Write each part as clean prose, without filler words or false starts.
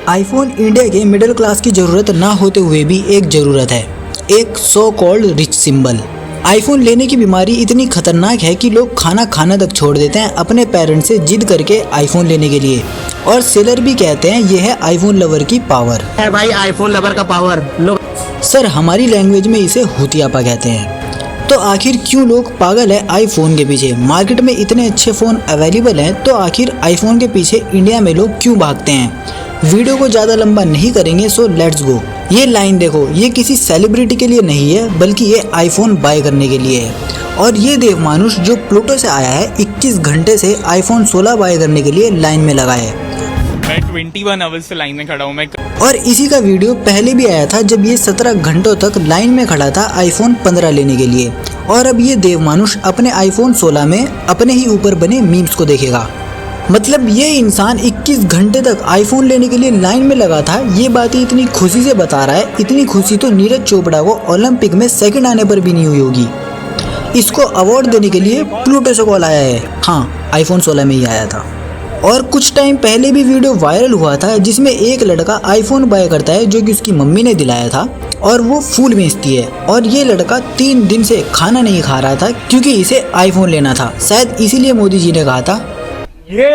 IPhone India के middle class की ज़रूरत ना होते हुए भी एक ज़रूरत है, एक so called rich symbol. IPhone लेने की बीमारी इतनी खतरनाक है कि लोग खाना खाना तक छोड़ देते हैं अपने पेरेंट्स से जिद करके आईफोन लेने के लिए। और सेलर भी कहते हैं यह है आईफोन लवर की पावर है भाई, आईफोन लवर का पावर। लोग सर हमारी लैंग्वेज में इसे हुतियापा कहते हैं। तो आखिर क्यों लोग पागल है आईफोन के पीछे? मार्केट में इतने अच्छे फ़ोन अवेलेबल हैं, तो आखिर आईफोन के पीछे इंडिया में लोग क्यों भागते हैं? वीडियो को ज़्यादा लंबा नहीं करेंगे, सो लेट्स गो। ये लाइन देखो, ये किसी सेलिब्रिटी के लिए नहीं है, बल्कि ये आईफोन बाय करने के लिए है। और ये देवमानुष जो प्लूटो से आया है, 21 घंटे से आईफोन 16 बाय करने के लिए लाइन में लगा है। मैं 21 आवर्स से लाइन में खड़ा हूँ। मैं और इसी का वीडियो पहले भी आया था जब ये 17 घंटों तक लाइन में खड़ा था आईफोन 15 लेने के लिए। और अब ये देवमानुष अपने आईफोन 16 में अपने ही ऊपर बने मीम्स को देखेगा। मतलब ये इंसान 21 घंटे तक आईफोन लेने के लिए लाइन में लगा था। ये बातें इतनी खुशी से बता रहा है, इतनी खुशी तो नीरज चोपड़ा को ओलंपिक में सेकंड आने पर भी नहीं हुई होगी। इसको अवार्ड देने के लिए प्लूटो से कॉल आया है। हाँ, आईफोन 16 में ही आया था। और कुछ टाइम पहले भी वीडियो वायरल हुआ था जिसमें एक लड़का आईफोन बाय करता है जो कि उसकी मम्मी ने दिलाया था, और वो फूल बेचती है। और ये लड़का 3 दिन से खाना नहीं खा रहा था क्योंकि इसे आईफोन लेना था। शायद इसीलिए मोदी जी ने कहा था ये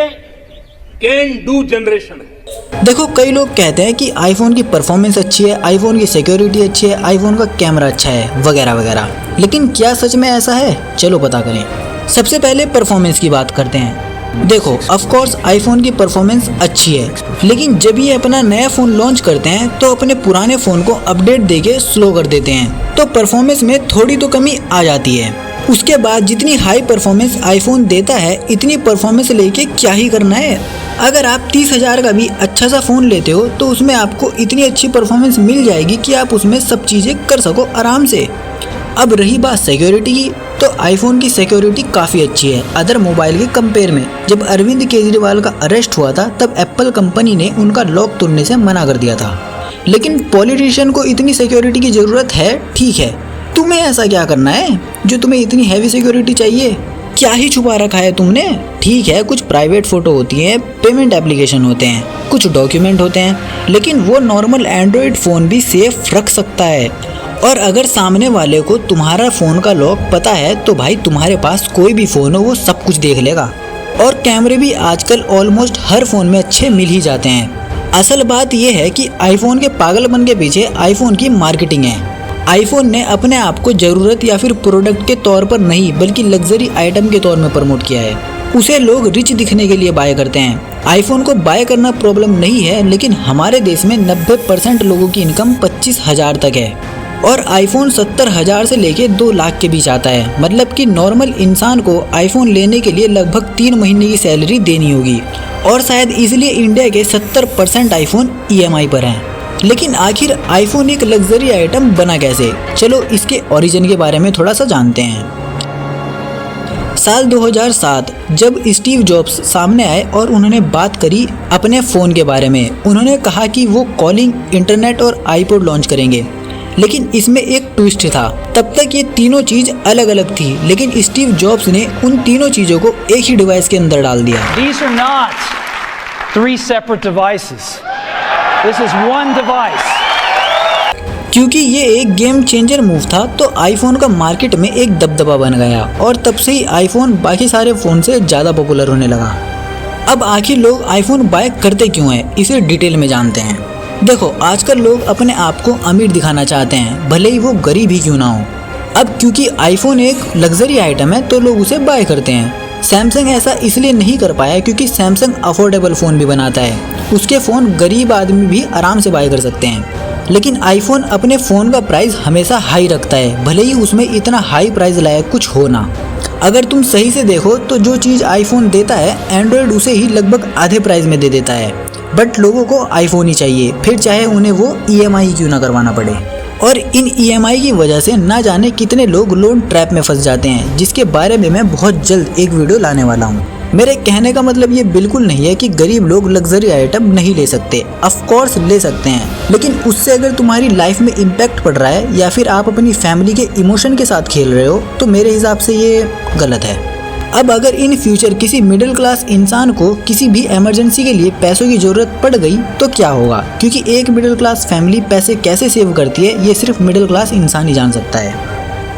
कैन डू जनरेशन है। देखो, कई लोग कहते हैं कि आईफोन की परफॉर्मेंस अच्छी है, आईफोन की सिक्योरिटी अच्छी है, आईफोन का कैमरा अच्छा है, वगैरह वगैरह। लेकिन क्या सच में ऐसा है? चलो पता करें। सबसे पहले परफॉर्मेंस की बात करते हैं। देखो, ऑफ कोर्स आईफोन की परफॉर्मेंस अच्छी है, लेकिन जब ये अपना नया फ़ोन लॉन्च करते हैं तो अपने पुराने फ़ोन को अपडेट देके स्लो कर देते हैं, तो परफॉर्मेंस में थोड़ी तो कमी आ जाती है। उसके बाद जितनी हाई परफॉर्मेंस आईफोन देता है, इतनी परफॉर्मेंस लेके क्या ही करना है? अगर आप 30,000 का भी अच्छा सा फ़ोन लेते हो तो उसमें आपको इतनी अच्छी परफॉर्मेंस मिल जाएगी कि आप उसमें सब चीज़ें कर सको आराम से। अब रही बात सिक्योरिटी की, तो आईफोन की सिक्योरिटी काफ़ी अच्छी है अदर मोबाइल के कंपेयर में। जब अरविंद केजरीवाल का अरेस्ट हुआ था तब एप्पल कंपनी ने उनका लॉक तोड़ने से मना कर दिया था। लेकिन पॉलिटिशियन को इतनी सिक्योरिटी की ज़रूरत है, ठीक है, तुम्हें ऐसा क्या करना है जो तुम्हें इतनी हैवी सिक्योरिटी चाहिए? क्या ही छुपा रखा है तुमने? ठीक है, कुछ प्राइवेट फ़ोटो होती हैं, पेमेंट एप्लीकेशन होते हैं, कुछ डॉक्यूमेंट होते हैं, लेकिन वो नॉर्मल एंड्रॉयड फ़ोन भी सेफ रख सकता है। और अगर सामने वाले को तुम्हारा फ़ोन का लॉक पता है तो भाई तुम्हारे पास कोई भी फ़ोन हो वो सब कुछ देख लेगा। और कैमरे भी आजकल ऑलमोस्ट हर फ़ोन में अच्छे मिल ही जाते हैं। असल बात यह है कि आईफोन के पागलपन के पीछे आईफोन की मार्केटिंग है। आईफोन ने अपने आप को ज़रूरत या फिर प्रोडक्ट के तौर पर नहीं बल्कि लग्जरी आइटम के तौर में प्रमोट किया है। उसे लोग रिच दिखने के लिए बाय करते हैं। आईफोन को बाय करना प्रॉब्लम नहीं है, लेकिन हमारे देश में 90% लोगों की इनकम 25,000 तक है और आईफोन 70,000 से लेके 2 लाख के बीच आता है। मतलब कि नॉर्मल इंसान को आईफोन लेने के लिए लगभग 3 महीने की सैलरी देनी होगी। और शायद इसलिए इंडिया के 70% आईफोन EMI पर हैं। लेकिन आखिर आईफोन एक लग्जरी आइटम बना कैसे? चलो इसके ओरिजिन के बारे में थोड़ा सा जानते हैं। साल 2007 जब स्टीव जॉब्स सामने आए और उन्होंने बात करी अपने फ़ोन के बारे में, उन्होंने कहा कि वो कॉलिंग, इंटरनेट और आईपॉड लॉन्च करेंगे। लेकिन इसमें एक ट्विस्ट था। तब तक ये तीनों चीज़ अलग अलग थी, लेकिन स्टीव जॉब्स ने उन तीनों चीज़ों को एक ही डिवाइस के अंदर डाल दिया। These are not 3 separate devices. This is one device. क्योंकि ये एक गेम चेंजर मूव था, तो आईफोन का मार्केट में एक दबदबा बन गया और तब से ही आईफोन बाकी सारे फ़ोन से ज़्यादा पॉपुलर होने लगा। अब आखिर लोग आईफोन बाय करते क्यों हैं, इसे डिटेल में जानते हैं। देखो, आजकल लोग अपने आप को अमीर दिखाना चाहते हैं, भले ही वो गरीब ही क्यों ना हो। अब क्योंकि आईफोन एक लग्जरी आइटम है तो लोग उसे बाय करते हैं। सैमसंग ऐसा इसलिए नहीं कर पाया क्योंकि सैमसंग अफोर्डेबल फ़ोन भी बनाता है, उसके फ़ोन गरीब आदमी भी आराम से बाय कर सकते हैं। लेकिन आईफोन अपने फ़ोन का प्राइस हमेशा हाई रखता है, भले ही उसमें इतना हाई प्राइस लायक कुछ हो ना। अगर तुम सही से देखो तो जो चीज़ आईफोन देता है एंड्रॉयड उसे ही लगभग आधे प्राइस में दे देता है। बट लोगों को आईफोन ही चाहिए, फिर चाहे उन्हें वो EMI क्यों ना करवाना पड़े। और इन EMI की वजह से ना जाने कितने लोग लोन ट्रैप में फंस जाते हैं, जिसके बारे में मैं बहुत जल्द एक वीडियो लाने वाला हूँ। मेरे कहने का मतलब ये बिल्कुल नहीं है कि गरीब लोग लग्जरी आइटम नहीं ले सकते, ऑफ कोर्स ले सकते हैं, लेकिन उससे अगर तुम्हारी लाइफ में इम्पैक्ट पड़ रहा है या फिर आप अपनी फैमिली के इमोशन के साथ खेल रहे हो तो मेरे हिसाब से ये गलत है। अब अगर इन फ्यूचर किसी मिडिल क्लास इंसान को किसी भी इमरजेंसी के लिए पैसों की ज़रूरत पड़ गई तो क्या होगा, क्योंकि एक मिडिल क्लास फैमिली पैसे कैसे सेव करती है ये सिर्फ मिडिल क्लास इंसान ही जान सकता है।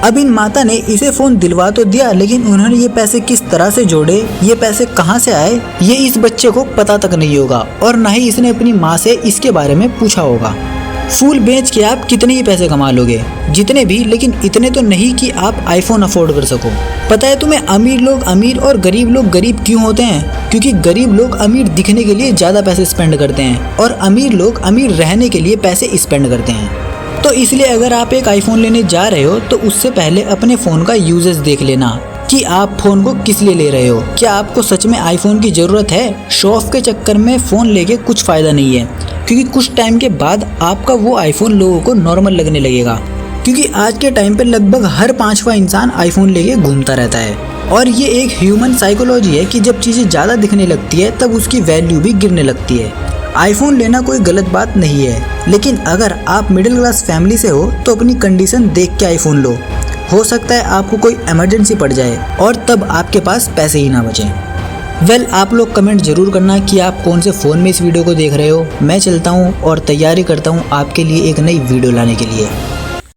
अब इन माता ने इसे फ़ोन दिलवा तो दिया, लेकिन उन्होंने ये पैसे किस तरह से जोड़े, ये पैसे कहाँ से आए, ये इस बच्चे को पता तक नहीं होगा और ना ही इसने अपनी माँ से इसके बारे में पूछा होगा। फूल बेच के आप कितने ही पैसे कमा लोगे, जितने भी, लेकिन इतने तो नहीं कि आप आईफोन अफोर्ड कर सको। पता है तुम्हें अमीर लोग अमीर और गरीब लोग गरीब क्यों होते हैं? क्योंकि गरीब लोग अमीर दिखने के लिए ज़्यादा पैसे स्पेंड करते हैं और अमीर लोग अमीर रहने के लिए पैसे स्पेंड करते हैं। तो इसलिए अगर आप एक आईफोन लेने जा रहे हो तो उससे पहले अपने फ़ोन का यूजेस देख लेना कि आप फ़ोन को किस लिए ले रहे हो। क्या आपको सच में आईफोन की ज़रूरत है? शो ऑफ के चक्कर में फ़ोन लेके कुछ फ़ायदा नहीं है, क्योंकि कुछ टाइम के बाद आपका वो आईफोन लोगों को नॉर्मल लगने लगेगा। क्योंकि आज के टाइम पे लगभग हर 5वां इंसान आईफोन लेके घूमता रहता है और ये एक ह्यूमन साइकोलॉजी है कि जब चीज़ें ज़्यादा दिखने लगती है तब उसकी वैल्यू भी गिरने लगती है। आईफोन लेना कोई गलत बात नहीं है, लेकिन अगर आप मिडिल क्लास फैमिली से हो तो अपनी कंडीशन देख के आईफोन लो। हो सकता है आपको कोई इमरजेंसी पड़ जाए और तब आपके पास पैसे ही ना बचें। वेल, आप लोग कमेंट जरूर करना कि आप कौन से फ़ोन में इस वीडियो को देख रहे हो। मैं चलता हूँ और तैयारी करता हूँ आपके लिए एक नई वीडियो लाने के लिए।